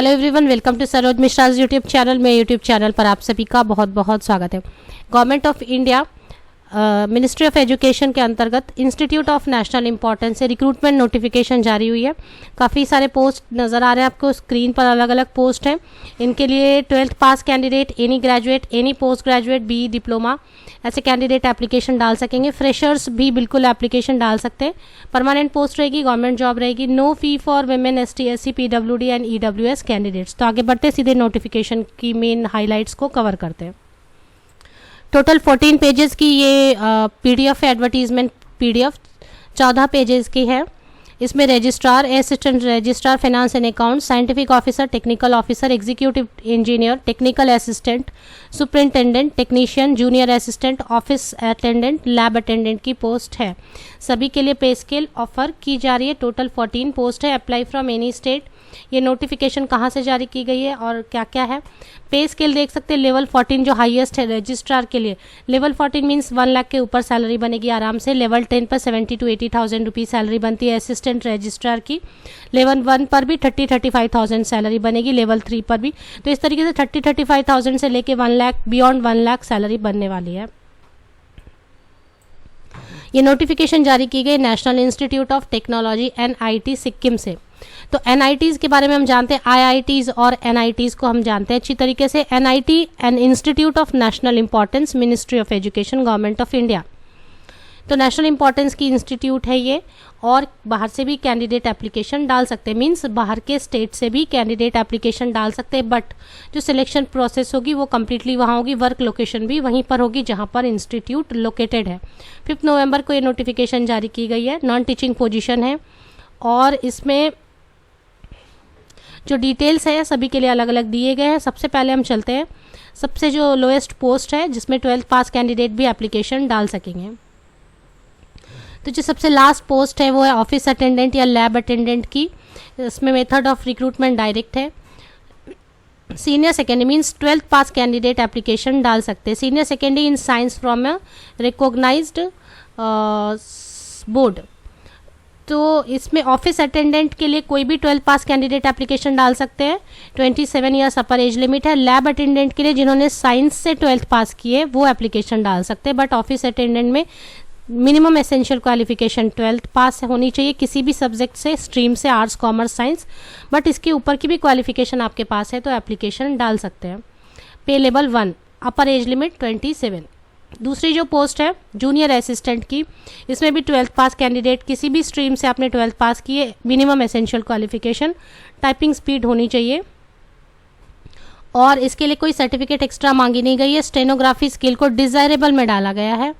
Hello everyone, welcome to Saroj Mishra's YouTube channel. मेरे YouTube channel पर आप सभी का बहुत बहुत स्वागत है। Government of India ministry of education के अंतर्गत इंस्टीट्यूट ऑफ नेशनल इंपॉर्टेंस से रिक्रूटमेंट नोटिफिकेशन जारी हुई है। काफ़ी सारे पोस्ट नज़र आ रहे हैं आपको स्क्रीन पर, अलग अलग पोस्ट हैं। इनके लिए 12th pass candidate, any graduate, any post graduate, B diploma, ऐसे कैंडिडेट एप्लीकेशन डाल सकेंगे। फ्रेशर्स भी बिल्कुल एप्लीकेशन डाल सकते हैं। परमानेंट पोस्ट रहेगी, गवर्नमेंट जॉब रहेगी। No fee for women, ST, SC, PWD and EWS candidates. तो आगे बढ़ते सीधे नोटिफिकेशन की मेन हाईलाइट्स को कवर करते हैं। टोटल 14 पेजेस की ये PDF है, एडवर्टीजमेंट PDF 14 पेजेस की है। इसमें registrar, assistant registrar, finance and account, scientific officer, technical officer, executive engineer, technical assistant, superintendent, technician, junior assistant, office attendant, lab attendant की पोस्ट है। सभी के लिए पे स्केल ऑफर की जा रही है। टोटल 14 पोस्ट है। Apply from any state. ये नोटिफिकेशन कहाँ से जारी की गई है और क्या क्या है। पे स्केल देख सकते हैं, लेवल 14 जो हाईएस्ट है रजिस्ट्रार के लिए। लेवल 14 मीन्स 1 लाख के ऊपर सैलरी बनेगी आराम से। लेवल 10 पर 70 to 80,000 रुपीज़ सैलरी बनती है असिस्टेंट रजिस्ट्रार की। लेवल 1 पर भी 30-35,000 सैलरी बनेगी, लेवल 3 पर भी। तो इस तरीके से 30-35,000 से लेके 1 लाख, बियॉन्ड 1 लाख सैलरी बनने वाली है। ये नोटिफिकेशन जारी की गई national institute of technology NIT Sikkim से। तो NITs के बारे में हम जानते हैं, IITs और NITs को हम जानते हैं अच्छी तरीके से। NIT an institute of national importance, ministry of education, government of India. तो नेशनल इंपॉर्टेंस की इंस्टीट्यूट है ये, और बाहर से भी कैंडिडेट एप्लीकेशन डाल सकते हैं। मीन्स बाहर के स्टेट से भी कैंडिडेट एप्लीकेशन डाल सकते हैं, बट जो सिलेक्शन प्रोसेस होगी वो कम्प्लीटली वहाँ होगी। वर्क लोकेशन भी वहीं पर होगी जहाँ पर इंस्टीट्यूट लोकेटेड है। 5 नवंबर को ये नोटिफिकेशन जारी की गई है। नॉन टीचिंग पोजीशन है, और इसमें जो डिटेल्स है सभी के लिए अलग अलग दिए गए हैं। सबसे पहले हम चलते हैं, सबसे जो लोएस्ट पोस्ट है जिसमें 12th पास कैंडिडेट भी एप्लीकेशन डाल सकेंगे। तो जो सबसे लास्ट पोस्ट है वो है ऑफिस अटेंडेंट या लैब अटेंडेंट की। इसमें मेथड ऑफ रिक्रूटमेंट डायरेक्ट है। Senior secondary means 12th pass candidate application डाल सकते हैं। Senior secondary in science from a recognised board. तो इसमें ऑफिस अटेंडेंट के लिए कोई भी 12th पास कैंडिडेट एप्लीकेशन डाल सकते हैं। 27 ईयर्स अपर एज लिमिट है। लैब अटेंडेंट के लिए जिन्होंने साइंस से 12th पास किए वो एप्लीकेशन डाल सकते हैं, बट ऑफिस अटेंडेंट में मिनिमम एसेंशियल क्वालिफिकेशन 12th पास होनी चाहिए किसी भी सब्जेक्ट से, स्ट्रीम से, आर्ट्स, कॉमर्स, साइंस। बट इसके ऊपर की भी क्वालिफिकेशन आपके पास है तो एप्लीकेशन डाल सकते हैं। पे लेवल 1, अपर एज लिमिट 27। दूसरी जो पोस्ट है जूनियर असिस्टेंट की, इसमें भी 12th पास कैंडिडेट, किसी भी स्ट्रीम से आपने 12th पास किए, minimum essential qualification, typing speed होनी चाहिए, और इसके लिए कोई सर्टिफिकेट एक्स्ट्रा मांगी नहीं गई है। स्टेनोग्राफी स्किल को डिजायरेबल में डाला गया है,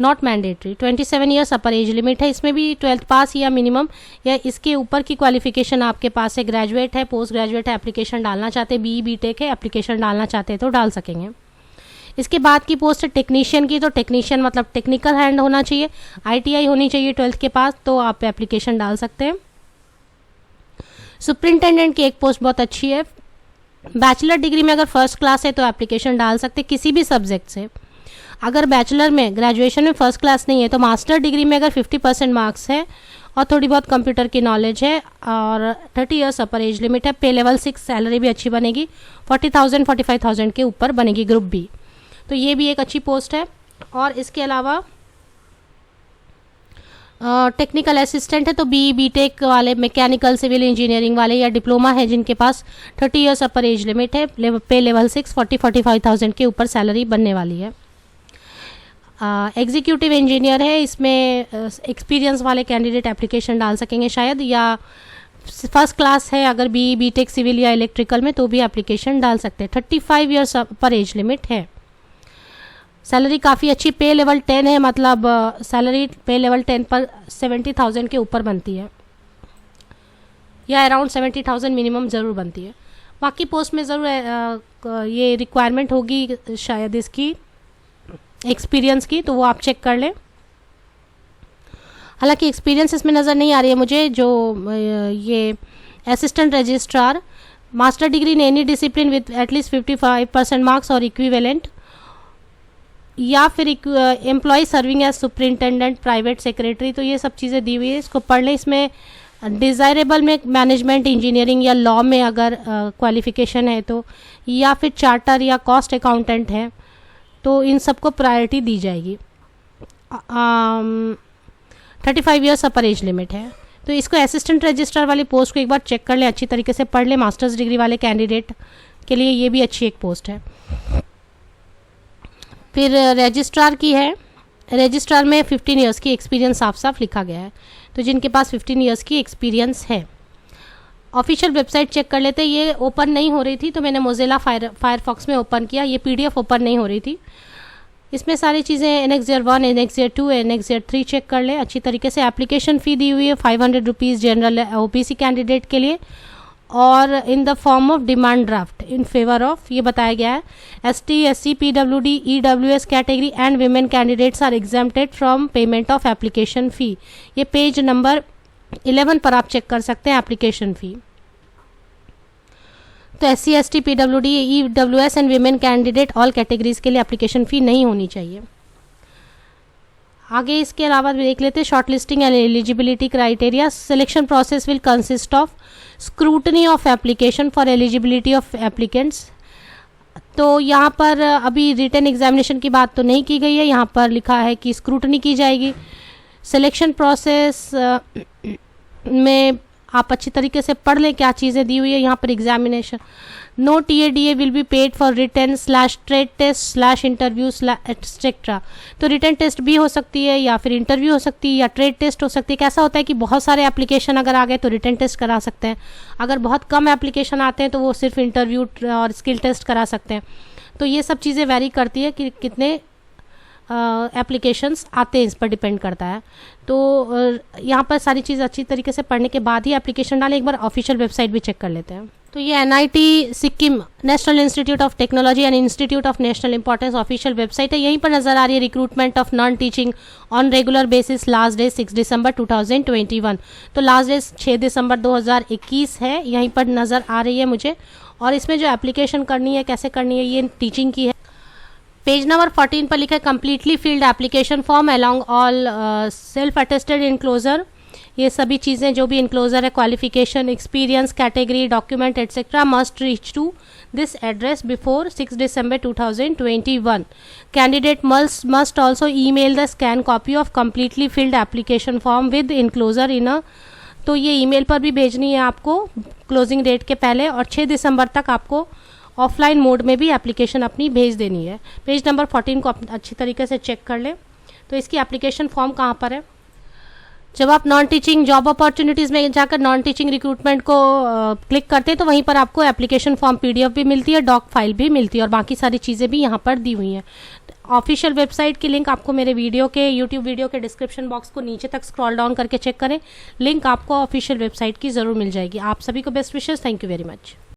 not mandatory. 27 years upper age limit है। इसमें भी 12th पास या मिनिमम या इसके ऊपर की क्वालिफिकेशन आपके पास है। ग्रेजुएट है, पोस्ट ग्रेजुएट है, एप्लीकेशन डालना चाहते हैं, BE BTech है, एप्लीकेशन डालना चाहते हैं तो डाल सकेंगे। इसके बाद की पोस्ट है टेक्नीशियन की। तो टेक्नीशियन मतलब टेक्निकल हैंड होना चाहिए, ITI होनी चाहिए 12th के पास, तो आप एप्लीकेशन डाल सकते हैं। सुपरिंटेंडेंट की एक पोस्ट बहुत अच्छी है। बैचलर डिग्री में अगर फर्स्ट क्लास है तो एप्लीकेशन डाल सकते हैं किसी भी सब्जेक्ट से। अगर बैचलर में, ग्रेजुएशन में फर्स्ट क्लास नहीं है तो मास्टर डिग्री में अगर 50% मार्क्स है और थोड़ी बहुत कंप्यूटर की नॉलेज है, और 30 ईयर्स अपर एज लिमिट है। पे लेवल 6, सैलरी भी अच्छी बनेगी, 40,000-45,000 के ऊपर बनेगी, ग्रुप B। तो ये भी एक अच्छी पोस्ट है। और इसके अलावा टेक्निकल असिस्टेंट है तो BE BTech वाले, मैकेनिकल, सिविल इंजीनियरिंग वाले या डिप्लोमा है जिनके पास 30 ईयर्स अपर एज लिमिट है। पे लेवल 6, 40-45,000 के ऊपर सैलरी बनने वाली है। एग्जीक्यूटिव इंजीनियर है, इसमें एक्सपीरियंस वाले कैंडिडेट एप्लीकेशन डाल सकेंगे शायद, या फर्स्ट क्लास है अगर BE BTech सिविल या इलेक्ट्रिकल में तो भी एप्लीकेशन डाल सकते हैं। 35 ईयर्स पर एज लिमिट है। सैलरी काफ़ी अच्छी, पे लेवल 10 है, मतलब सैलरी पे लेवल 10 पर 70,000 के ऊपर बनती है, या अराउंड 70,000 मिनिमम ज़रूर बनती है। बाकी पोस्ट में ज़रूर ये रिक्वायरमेंट होगी शायद इसकी एक्सपीरियंस की, तो वो आप चेक कर लें। हालांकि एक्सपीरियंस इसमें नज़र नहीं आ रही है मुझे। जो ये assistant registrar, master degree in any discipline with at least 55% marks और इक्विवेलेंट, या फिर employ serving as superintendent, private secretary. तो ये सब चीज़ें दी हुई है, इसको पढ़ लें। इसमें डिज़ायरेबल में मैनेजमेंट, इंजीनियरिंग या लॉ में अगर क्वालिफ़िकेशन है तो, या फिर चार्टर या कॉस्ट अकाउंटेंट है तो इन सबको प्रायोरिटी दी जाएगी। 35 ईयर्स अपर एज लिमिट है। तो इसको असिस्टेंट रजिस्ट्रार वाली पोस्ट को एक बार चेक कर ले, अच्छी तरीके से पढ़ ले। मास्टर्स डिग्री वाले कैंडिडेट के लिए ये भी अच्छी एक पोस्ट है। फिर रजिस्ट्रार की है, रजिस्ट्रार में 15 ईयर्स की एक्सपीरियंस साफ साफ लिखा गया है, तो जिनके पास 15 ईयर्स की एक्सपीरियंस है। ऑफिशियल वेबसाइट चेक कर लेते हैं। ये ओपन नहीं हो रही थी तो मैंने मोज़िला फायरफॉक्स में ओपन किया, ये PDF ओपन नहीं हो रही थी। इसमें सारी चीज़ें annex year 1, annex year 2, annex year 3 check कर लें अच्छी तरीके से। एप्लीकेशन फ़ी दी हुई है 500 रुपीज़ जनरल OBC कैंडिडेट के लिए, और in the form of demand draft in favour of, ये बताया गया है, ST, SC, PWD, EWS category and women candidates are exempted from payment of application fee. ये पेज नंबर 11 पर आप चेक कर सकते हैं एप्लीकेशन फ़ी। तो SC, ST, PWD, EWS and women candidate all categories के लिए एप्लीकेशन फ़ी नहीं होनी चाहिए। आगे इसके अलावा देख लेते हैं short listing and eligibility criteria. Selection process will consist of scrutiny of application for eligibility of applicants. तो यहाँ पर अभी रिटन एग्जामिनेशन की बात तो नहीं की गई है, यहाँ पर लिखा है कि स्क्रूटनी की जाएगी। सिलेक्शन प्रोसेस में आप अच्छी तरीके से पढ़ लें क्या चीज़ें दी हुई है यहाँ पर। Examination, no TADA will be paid for written / trade test / interview etcetera. तो रिटन टेस्ट भी हो सकती है, या फिर इंटरव्यू हो सकती है, या ट्रेड टेस्ट हो सकती है। कैसा होता है कि बहुत सारे एप्लीकेशन अगर आ गए तो रिटन टेस्ट करा सकते हैं, अगर बहुत कम एप्लीकेशन आते हैं तो वो सिर्फ इंटरव्यू और स्किल टेस्ट करा सकते हैं। तो ये सब चीज़ें वेरी करती है कि कितने एप्लीकेशंस आते हैं, इस पर डिपेंड करता है। तो यहाँ पर सारी चीज़ अच्छी तरीके से पढ़ने के बाद ही एप्लीकेशन डालें। एक बार ऑफिशियल वेबसाइट भी चेक कर लेते हैं। तो ये NIT Sikkim, national institute of technology and institute of national importance official website है। यहीं पर नज़र आ रही है recruitment of non teaching on regular basis, last day 6 दिसंबर 2021। तो लास्ट डे 6 दिसंबर 2021 है, यहीं पर नज़र आ रही है मुझे। और इसमें जो एप्लीकेशन करनी है, कैसे करनी है, ये टीचिंग की है। पेज नंबर 14 पर लिखा है completely filled application form along all self attested enclosure. ये सभी चीज़ें जो भी इनक्लोजर है, qualification, experience, category, document etcetera must reach to this address before 6 December 2021। Candidate must also email the scan copy of completely filled application form with enclosure in a. तो ये email पर भी भेजनी है आपको क्लोजिंग डेट के पहले, और 6 दिसंबर तक आपको ऑफलाइन मोड में भी एप्लीकेशन अपनी भेज देनी है। पेज नंबर 14 को अच्छी तरीके से चेक कर लें। तो इसकी एप्लीकेशन फॉर्म कहाँ पर है? जब आप नॉन टीचिंग जॉब अपॉर्चुनिटीज़ में जाकर नॉन टीचिंग रिक्रूटमेंट को क्लिक करते हैं तो वहीं पर आपको एप्लीकेशन फॉर्म PDF भी मिलती है, डॉक फाइल भी मिलती है, और बाकी सारी चीज़ें भी यहाँ पर दी हुई हैं। ऑफिशियल वेबसाइट की लिंक आपको मेरे वीडियो के YouTube वीडियो के डिस्क्रिप्शन बॉक्स को नीचे तक स्क्रॉल डाउन करके चेक करें, लिंक आपको ऑफिशियल वेबसाइट की ज़रूर मिल जाएगी। आप सभी को best wishes, thank you very much.